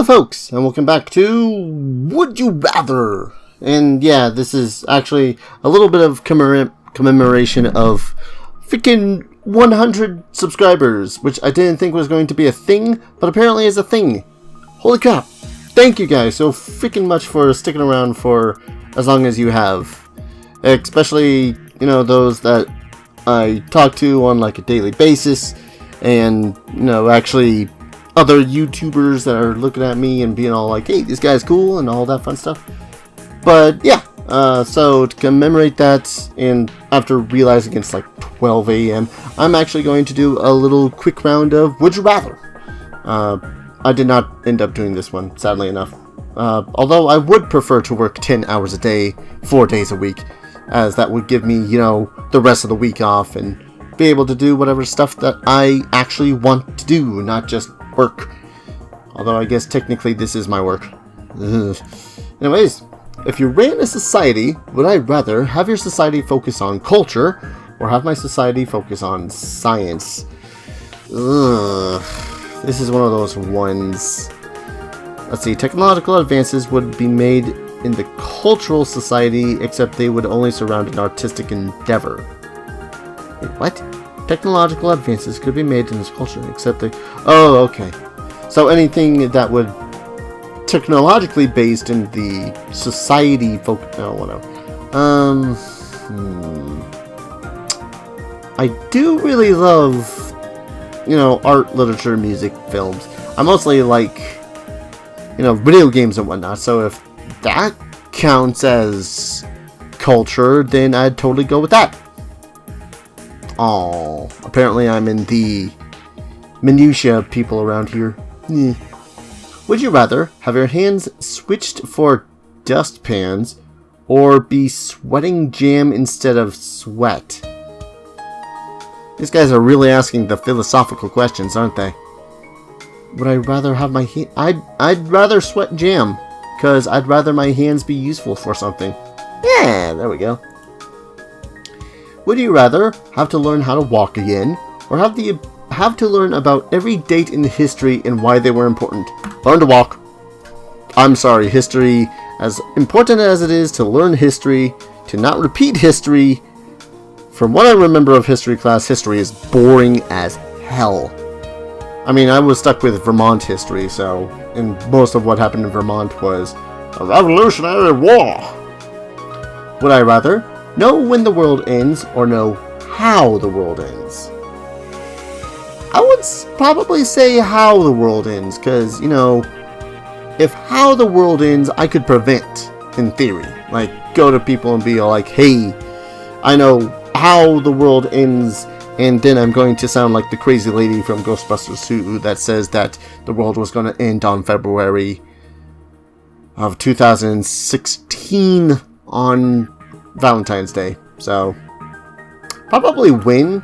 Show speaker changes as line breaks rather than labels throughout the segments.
folks, and welcome back to Would You Rather? And yeah, this is actually a little bit of commemoration of freaking 100 subscribers, which I didn't think was going to be a thing, but apparently is a thing. Holy crap. Thank you guys so freaking much for sticking around for as long as you have. Especially, you know, those that I talk to on like a daily basis, and, you know, actually other YouTubers that are looking at me and being all like, hey, this guy's cool and all that fun stuff. But yeah, so to commemorate that, and after realizing it's like 12 a.m., I'm actually going to do a little quick round of Would You Rather. I did not end up doing this one, sadly enough. Although I would prefer to work 10 hours a day, 4 days a week, as that would give me, you know, the rest of the week off and be able to do whatever stuff that I actually want to do, not just work. Although I guess technically this is my work. Ugh. Anyways, if you ran a society, would I rather have your society focus on culture or have my society focus on science? Ugh. This is one of those ones. Let's see, technological advances would be made in the cultural society, except they would only surround an artistic endeavor. Wait, what? Technological advances could be made in this culture, except they... Oh, okay. So anything that would technologically based in the society whatever. I do really love, you know, art, literature, music, films. I mostly like, you know, video games and whatnot, so if that counts as culture, then I'd totally go with that. Oh, apparently I'm in the minutia of people around here. Would you rather have your hands switched for dustpans or be sweating jam instead of sweat? These guys are really asking the philosophical questions, aren't they? Would I rather have my hand... I'd rather sweat jam, because I'd rather my hands be useful for something. Yeah, there we go. Would you rather have to learn how to walk again, or have to learn about every date in history and why they were important? Learn to walk. I'm sorry, history, as important as it is to learn history, to not repeat history, from what I remember of history class, history is boring as hell. I mean, I was stuck with Vermont history, so, and most of what happened in Vermont was a Revolutionary War. Would I rather know when the world ends or know how the world ends? I would probably say how the world ends, because, you know, if how the world ends, I could prevent, in theory. Like, go to people and be like, hey, I know how the world ends, and then I'm going to sound like the crazy lady from Ghostbusters 2 that says that the world was going to end on February of 2016 on Valentine's Day. So, probably win.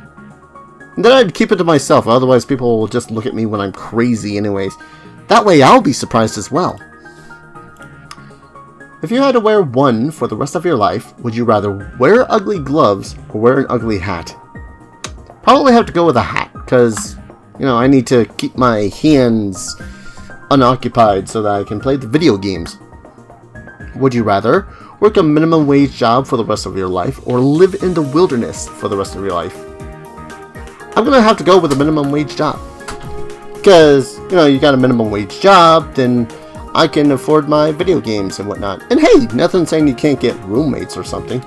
And then I'd keep it to myself, otherwise people will just look at me when I'm crazy anyways. That way I'll be surprised as well. If you had to wear one for the rest of your life, would you rather wear ugly gloves or wear an ugly hat? Probably have to go with a hat, because, you know, I need to keep my hands unoccupied so that I can play the video games. Would you rather work a minimum wage job for the rest of your life or live in the wilderness for the rest of your life? I'm going to have to go with a minimum wage job. Because, you know, you got a minimum wage job, then I can afford my video games and whatnot. And hey, nothing saying you can't get roommates or something.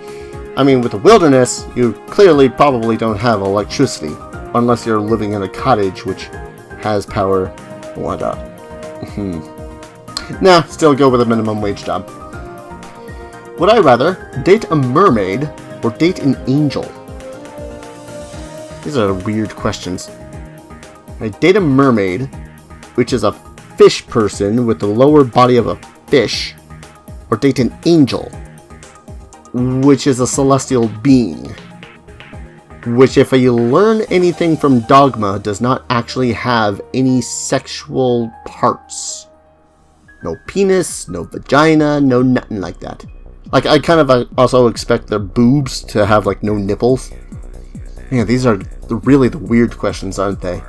I mean, with the wilderness, you clearly probably don't have electricity. Unless you're living in a cottage which has power and whatnot. Nah, still go with a minimum wage job. Would I rather date a mermaid or date an angel? These are weird questions. I date a mermaid, which is a fish person with the lower body of a fish, or date an angel, which is a celestial being, which, if you learn anything from Dogma, does not actually have any sexual parts. No penis, no vagina, no nothing like that. Like, I kind of also expect their boobs to have, like, no nipples. Yeah, these are really the weird questions, aren't they?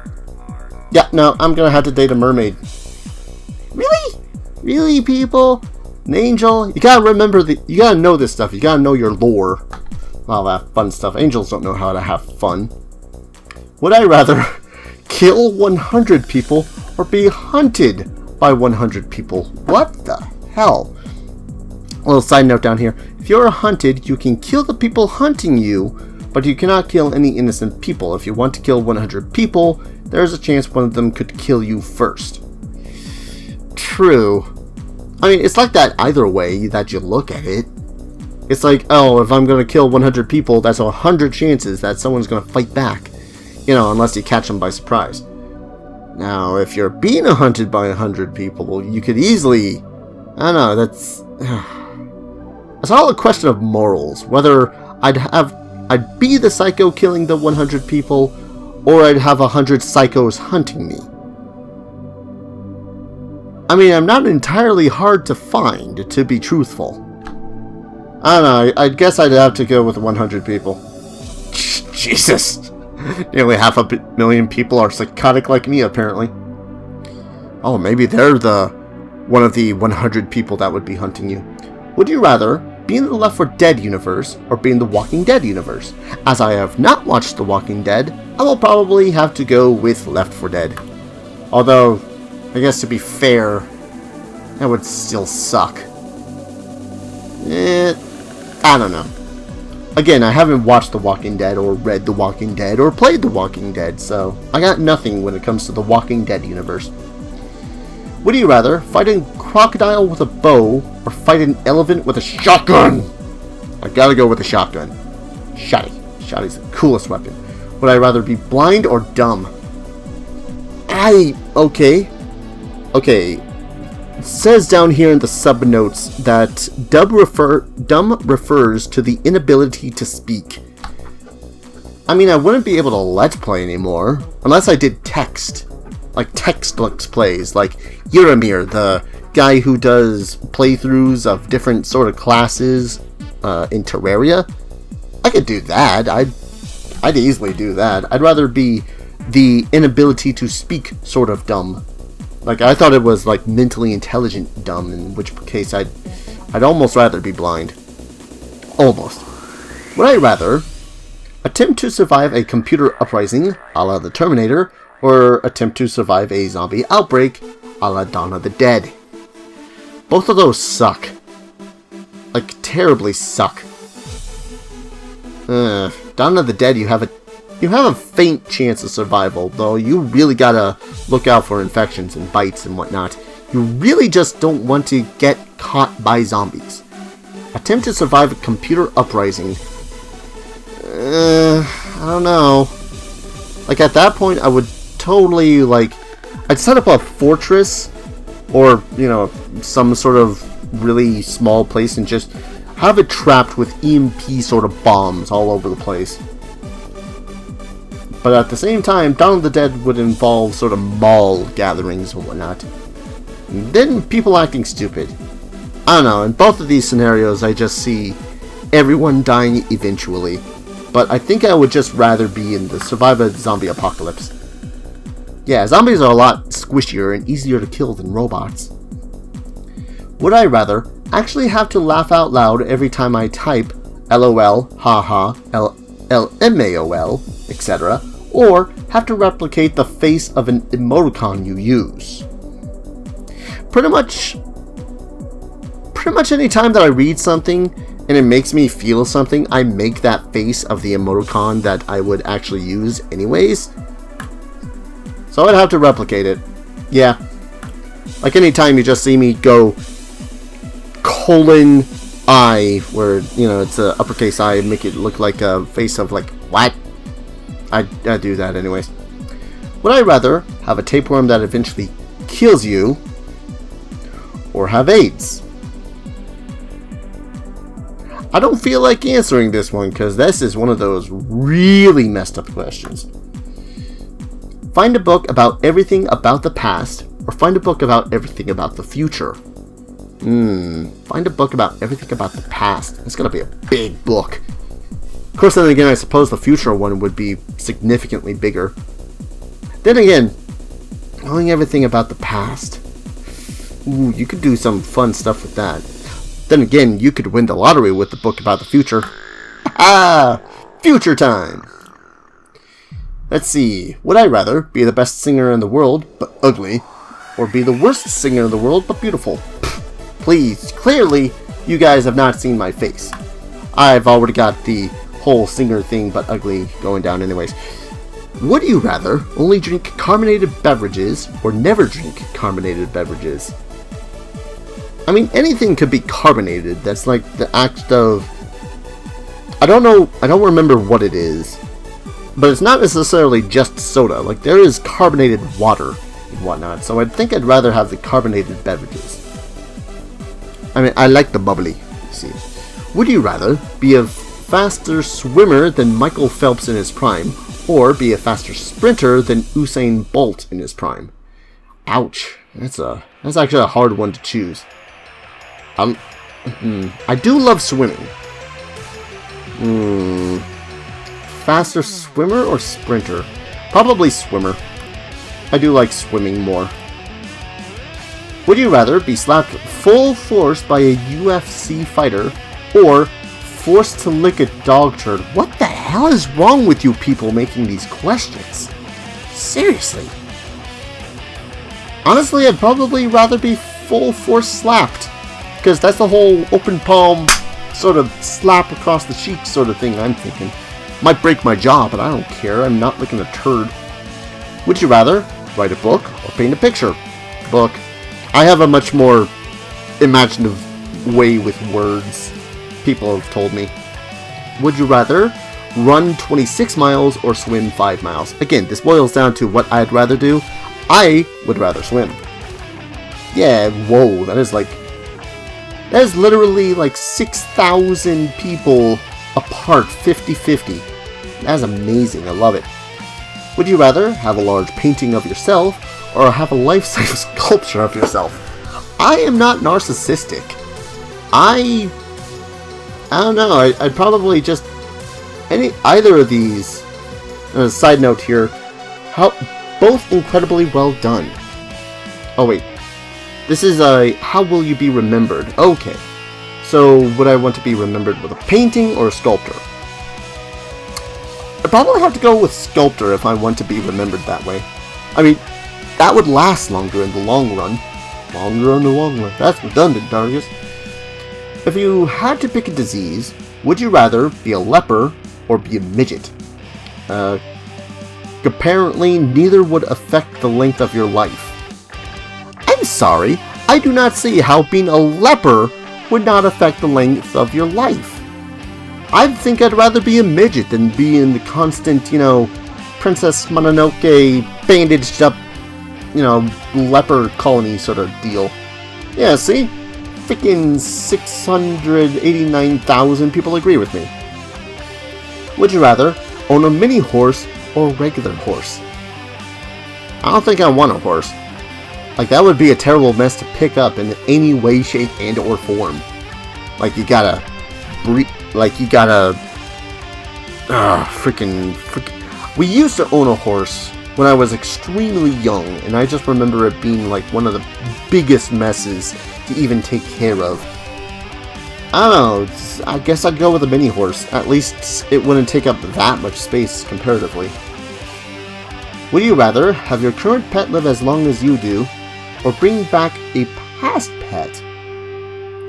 Yeah, no, I'm gonna have to date a mermaid. Really? Really, people? An angel? You gotta remember you gotta know this stuff. You gotta know your lore. All that fun stuff. Angels don't know how to have fun. Would I rather kill 100 people or be hunted by 100 people? What the hell? A little side note down here. If you're hunted, you can kill the people hunting you, but you cannot kill any innocent people. If you want to kill 100 people, there's a chance one of them could kill you first. True. I mean, it's like that either way that you look at it. It's like, oh, if I'm going to kill 100 people, that's 100 chances that someone's going to fight back. You know, unless you catch them by surprise. Now, if you're being hunted by 100 people, you could easily... I don't know, that's... It's all a question of morals. Whether I'd be the psycho killing the 100 people, or I'd have 100 psychos hunting me. I mean, I'm not entirely hard to find, to be truthful. I don't know, I guess I'd have to go with 100 people. Jesus! Nearly 500,000 people are psychotic like me, apparently. Oh, maybe they're one of the 100 people that would be hunting you. Would you rather be in the Left 4 Dead universe or be in the Walking Dead universe? As I have not watched The Walking Dead, I will probably have to go with Left 4 Dead. Although, I guess to be fair, that would still suck. I don't know. Again, I haven't watched The Walking Dead or read The Walking Dead or played The Walking Dead, so I got nothing when it comes to The Walking Dead universe. Would you rather fight a crocodile with a bow or fight an elephant with a shotgun? I gotta go with a shotgun. Shotty. Shotty's the coolest weapon. Would I rather be blind or dumb? Okay. It says down here in the sub-notes that dumb refers to the inability to speak. I mean, I wouldn't be able to let's play anymore, unless I did text. Like text let's plays, like Yuramir, the guy who does playthroughs of different sort of classes in Terraria. I could do that. I'd easily do that. I'd rather be the inability to speak sort of dumb. Like, I thought it was, like, mentally intelligent dumb, in which case I'd almost rather be blind. Almost. Would I rather attempt to survive a computer uprising, a la the Terminator, or attempt to survive a zombie outbreak, a la Dawn of the Dead? Both of those suck. Like, terribly suck. Dawn of the Dead, you have a faint chance of survival, though you really gotta look out for infections and bites and whatnot. You really just don't want to get caught by zombies. Attempt to survive a computer uprising. I don't know. Like, at that point, I would totally, like... I'd set up a fortress, or, you know, some sort of really small place, and just have it trapped with EMP sort of bombs all over the place. But at the same time, Dawn of the Dead would involve sort of mall gatherings and whatnot. And then people acting stupid. I don't know, in both of these scenarios I just see everyone dying eventually. But I think I would just rather be in the survive a zombie apocalypse. Yeah, zombies are a lot squishier and easier to kill than robots. Would I rather actually have to laugh out loud every time I type LOL, haha, LMAOL, etc., or have to replicate the face of an emoticon you use? Pretty much any time that I read something and it makes me feel something, I make that face of the emoticon that I would actually use anyways. So I'd have to replicate it. Yeah. Like anytime you just see me go :I, where, you know, it's a uppercase I, make it look like a face of like, what? I do that anyways. Would I rather have a tapeworm that eventually kills you, or have AIDS? I don't feel like answering this one because this is one of those really messed up questions. Find a book about everything about the past, or find a book about everything about the future. Find a book about everything about the past. It's gonna be a big book. Of course, then again, I suppose the future one would be significantly bigger. Then again, knowing everything about the past. Ooh, you could do some fun stuff with that. Then again, you could win the lottery with the book about the future. Ah, future time. Let's see. Would I rather be the best singer in the world, but ugly, or be the worst singer in the world, but beautiful? Please, clearly, you guys have not seen my face. I've already got the whole singer thing, but ugly, going down anyways. Would you rather only drink carbonated beverages, or never drink carbonated beverages? I mean, anything could be carbonated. That's like the act of... I don't know, I don't remember what it is. But it's not necessarily just soda. Like, there is carbonated water and whatnot. So I think I'd rather have the carbonated beverages. I mean, I like the bubbly. See. Would you rather be a faster swimmer than Michael Phelps in his prime, or be a faster sprinter than Usain Bolt in his prime? Ouch. That's actually a hard one to choose. I do love swimming. Faster swimmer or sprinter? Probably swimmer. I do like swimming more. Would you rather be slapped full force by a UFC fighter, or forced to lick a dog turd? What the hell is wrong with you people making these questions? Seriously. Honestly, I'd probably rather be full force slapped, because that's the whole open palm sort of slap across the cheek sort of thing I'm thinking. Might break my jaw, but I don't care. I'm not licking a turd. Would you rather write a book or paint a picture? Book. I have a much more imaginative way with words, people have told me. Would you rather run 26 miles or swim 5 miles? Again, this boils down to what I'd rather do. I would rather swim. Yeah, whoa, that is literally like 6,000 people apart, 50-50. That's amazing, I love it. Would you rather have a large painting of yourself, or have a life-size sculpture of yourself? I am not narcissistic. I don't know, I'd probably just... either of these... side note here, both incredibly well done. Oh wait, this is a how will you be remembered? Okay. So, would I want to be remembered with a painting or a sculptor? I'd probably have to go with sculptor if I want to be remembered that way. I mean, that would last longer in the long run. Longer in the long run. That's redundant, Dargus. If you had to pick a disease, would you rather be a leper or be a midget? Apparently, neither would affect the length of your life. I'm sorry, I do not see how being a leper would not affect the length of your life. I think I'd rather be a midget than be in the constant, Princess Mononoke bandaged up, leper colony sort of deal. Yeah, see? Freaking 689,000 people agree with me. Would you rather own a mini horse or a regular horse? I don't think I want a horse. Like, that would be a terrible mess to pick up in any way, shape, and or form. Like, you gotta freaking. We used to own a horse when I was extremely young, and I just remember it being like one of the biggest messes to even take care of. I don't know, I guess I'd go with a mini horse. At least it wouldn't take up that much space comparatively. Would you rather have your current pet live as long as you do, or bring back a past pet?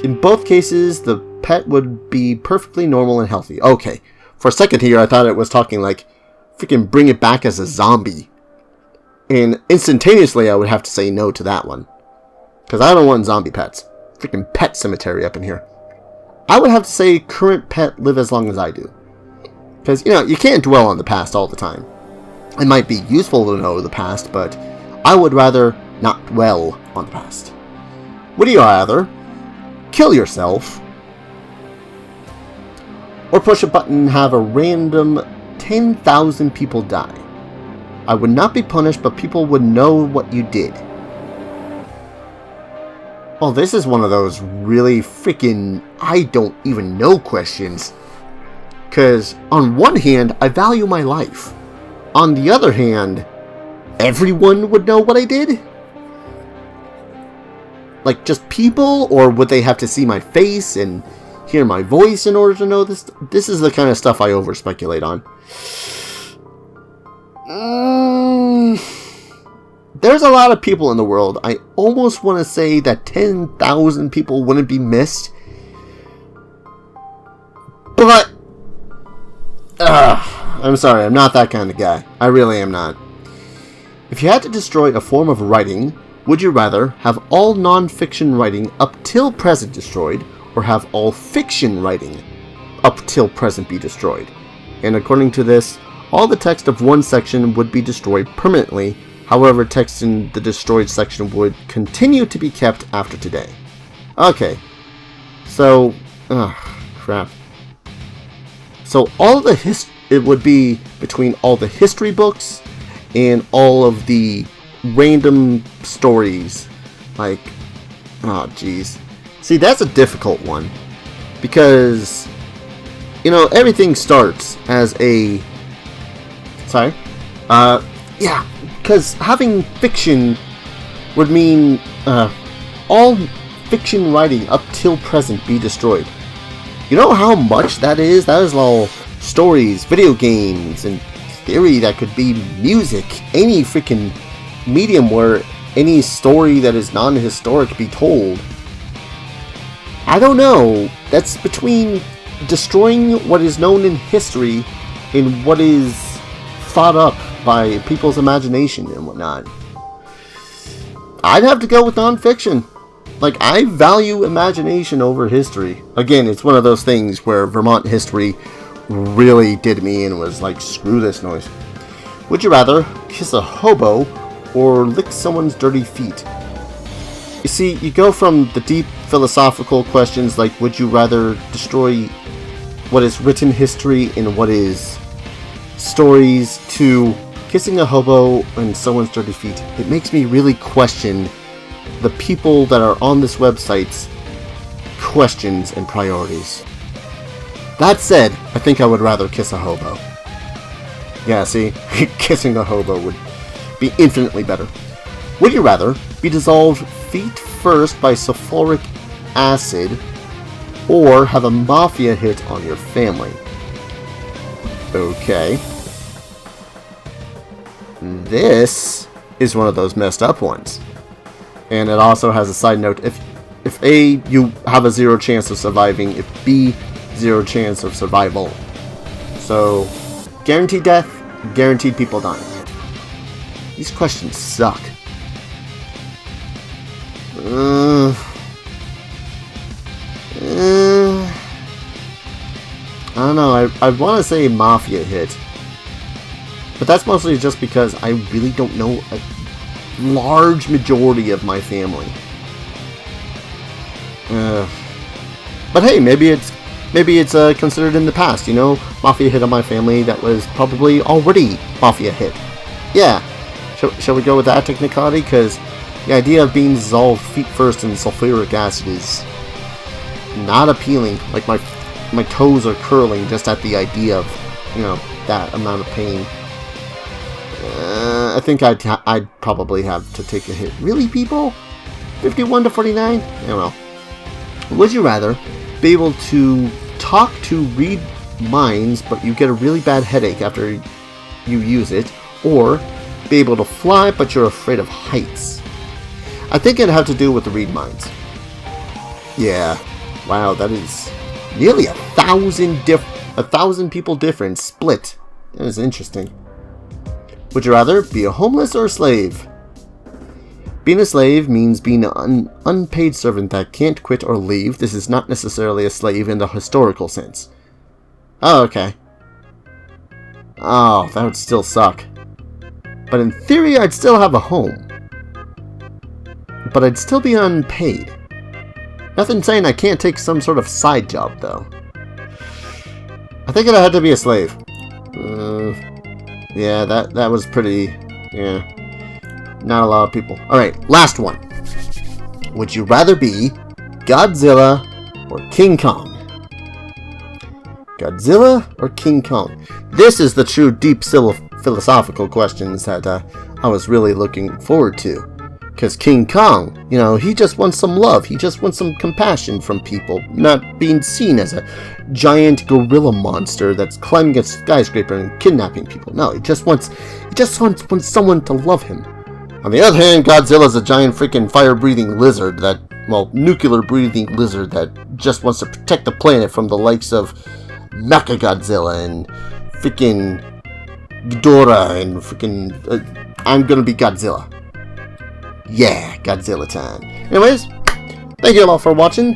In both cases, the pet would be perfectly normal and healthy. Okay, for a second here I thought it was talking like, freaking bring it back as a zombie. And instantaneously I would have to say no to that one. Because I don't want zombie pets. Freaking pet cemetery up in here. I would have to say current pet live as long as I do. Because, you can't dwell on the past all the time. It might be useful to know the past, but I would rather not dwell on the past. Would you rather kill yourself, or push a button and have a random 10,000 people die? I would not be punished, but people would know what you did. Well, this is one of those really freaking I don't even know questions. Because on one hand, I value my life. On the other hand, everyone would know what I did? like just people, or would they have to see my face and hear my voice in order to know this? This is the kind of stuff I over speculate on. There's a lot of people in the world. I almost want to say that 10,000 people wouldn't be missed. But I'm sorry, I'm not that kind of guy. I really am not. If you had to destroy a form of writing, would you rather have all non-fiction writing up till present destroyed, or have all fiction writing up till present be destroyed? And according to this, all the text of one section would be destroyed permanently. However, text in the destroyed section would continue to be kept after today. Okay. So, crap. So all the it would be between all the history books and all of the random stories. Like, oh jeez. See, that's a difficult one. Because, you know, everything starts as a... Sorry? Yeah, because having fiction would mean all fiction writing up till present be destroyed. You know how much that is? That is all stories, video games, and theory that could be music. Any freaking medium where any story that is non-historic be told. I don't know. That's between destroying what is known in history and what is thought up by people's imagination and whatnot. I'd have to go with non-fiction. Like, I value imagination over history. Again, it's one of those things where Vermont history really did me and was like, screw this noise. Would you rather kiss a hobo or lick someone's dirty feet? You see, you go from the deep philosophical questions like, would you rather destroy what is written history and what is stories, to kissing a hobo and someone's dirty feet. It makes me really question the people that are on this website's questions and priorities. That said, I think I would rather kiss a hobo. Yeah, see? Kissing a hobo would be infinitely better. Would you rather be dissolved feet first by sulfuric acid, or have a mafia hit on your family? Okay. This is one of those messed up ones. And it also has a side note. If A, you have a 0 chance of surviving. If B, 0 chance of survival. So, guaranteed death, guaranteed people dying. These questions suck. I don't know, I want to say mafia hit. But that's mostly just because I really don't know a large majority of my family. But hey, maybe it's considered in the past, you know? Mafia hit on my family that was probably already mafia hit. Yeah. Shall we go with that technicality? Because the idea of being dissolved feet first in sulfuric acid is not appealing. Like, my toes are curling just at the idea of, you know, that amount of pain. I think I'd probably have to take a hit. Really, people? 51 to 49? I don't know. Would you rather be able to talk to read minds, but you get a really bad headache after you use it, or be able to fly, but you're afraid of heights? I think it'd have to do with the read minds. Yeah. Wow, that is nearly 1,000 people difference split. That is interesting. Would you rather be a homeless or a slave? Being a slave means being an unpaid servant that can't quit or leave. This is not necessarily a slave in the historical sense. Oh, okay. Oh, that would still suck. But in theory, I'd still have a home. But I'd still be unpaid. Nothing saying I can't take some sort of side job, though. I think it had to be a slave. Yeah, that was pretty... Yeah. Not a lot of people. Alright, last one. Would you rather be Godzilla or King Kong? Godzilla or King Kong? This is the true deep philosophical questions that I was really looking forward to. Because King Kong, you know, he just wants some love. He just wants some compassion from people, not being seen as a giant gorilla monster that's climbing a skyscraper and kidnapping people. No, he just wants someone to love him. On the other hand, Godzilla's a giant freaking fire-breathing lizard that, well, nuclear-breathing lizard that just wants to protect the planet from the likes of Mechagodzilla and freaking Ghidorah and freaking I'm gonna be Godzilla. Yeah, Godzilla time. Anyways, thank you all for watching.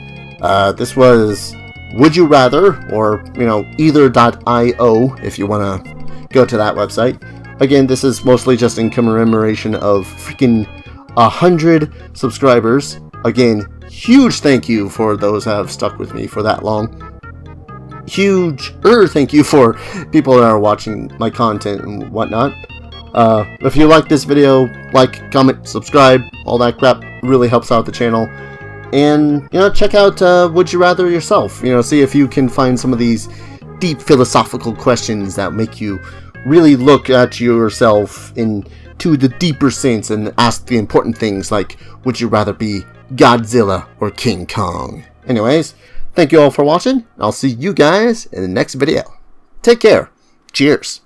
This was Would You Rather, or, you know, either.io if you want to go to that website. Again, this is mostly just in commemoration of freaking 100 subscribers. Again, huge thank you for those that have stuck with me for that long. Huge thank you for people that are watching my content and whatnot. If you like this video, like, comment, subscribe, all that crap really helps out the channel. And, you know, check out Would You Rather yourself. You know, see if you can find some of these deep philosophical questions that make you really look at yourself into the deeper sense and ask the important things like, would you rather be Godzilla or King Kong? Anyways, thank you all for watching. I'll see you guys in the next video. Take care. Cheers.